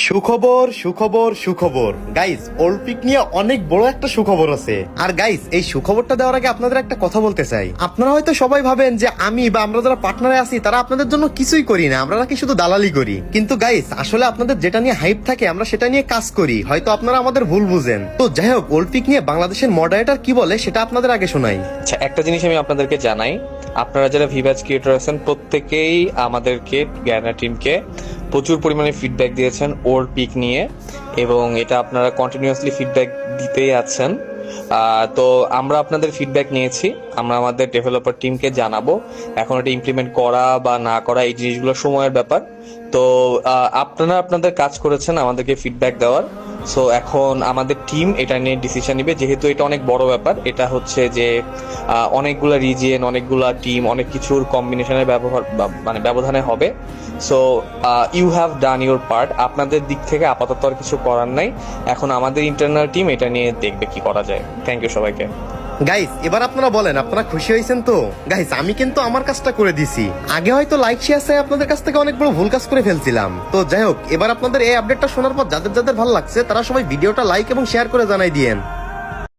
সুখবর সুখবর সুখবর গাইস, অলিম্পিক নিয়ে অনেক বড় একটা সুখবর আছে। আর গাইস, এই সুখবরটা দেওয়ার আগে আপনাদের একটা কথা বলতে চাই। আপনারা হয়তো সবাই ভাবেন যে আমি বা আমরা যারা পার্টনারে আছি তারা আপনাদের জন্য কিছুই করি না, আমরা নাকি শুধু দালালি করি। কিন্তু গাইস, আসলে আপনাদের যেটা নিয়ে হাইপ থাকে আমরা সেটা নিয়ে কাজ করি, হয়তো আপনারা আমাদের ভুল বুঝেন। তো যাই হোক, অলিম্পিক নিয়ে বাংলাদেশের মডারেটর কি বলে সেটা আপনাদের আগে শোনাই। আচ্ছা, একটা জিনিস আমি আপনাদেরকে জানাই, আপনারা যারা ভিভাজ ক্রিয়েটর আছেন প্রত্যেকেই আমাদেরকে গ্যানা টিমকে প্রচুর পরিমাণে ফিডব্যাক দিয়েছেন ওর পিক নিয়ে, এবং এটা আপনারা কন্টিনিউয়াসলি ফিডব্যাক দিতেই আছেন। তো আমরা আপনাদের ফিডব্যাক নিয়েছি, আমরা আমাদের ডেভেলপার টিমকে জানাবো। এখন এটা ইমপ্লিমেন্ট করা বা না করা এই জিনিসগুলো সময়ের ব্যাপার। তো আপনারা আপনাদের কাজ করেছেন আমাদেরকে ফিডব্যাক দেওয়ার। সো এখন আমাদের টিম এটা নিয়ে ডিসিশন নিবে, যেহেতু এটা অনেক বড় ব্যাপার। এটা হচ্ছে যে অনেকগুলা রিজিয়ন, অনেকগুলা টিম, অনেক কিছুর কম্বিনেশনের ব্যবধানে হবে। So you have done your part. আপনাদের দিক থেকে আপাতত আর কিছু করার নাই, এখন আমাদের ইন্টারনাল টিম এটা নিয়ে দেখবে কি করা যায়। থ্যাংক ইউ সবাইকে। গাইস, এবার আপনারা বলেন আপনারা খুশি হয়েছেন তো? গাইস, আমি কিন্তু আমার কাজটা করে দিছি। আগে হয়তো লাইক শেয়ার চাই আপনাদের কাছ থেকে অনেক বড় ভুল কাজ করে ফেলছিলাম। তো যাই হোক, এবার আপনাদের এই আপডেটটা শোনার পর যাদের যাদের ভালো লাগছে তারা সবাই ভিডিওটা লাইক এবং শেয়ার করে জানাই দিয়েন।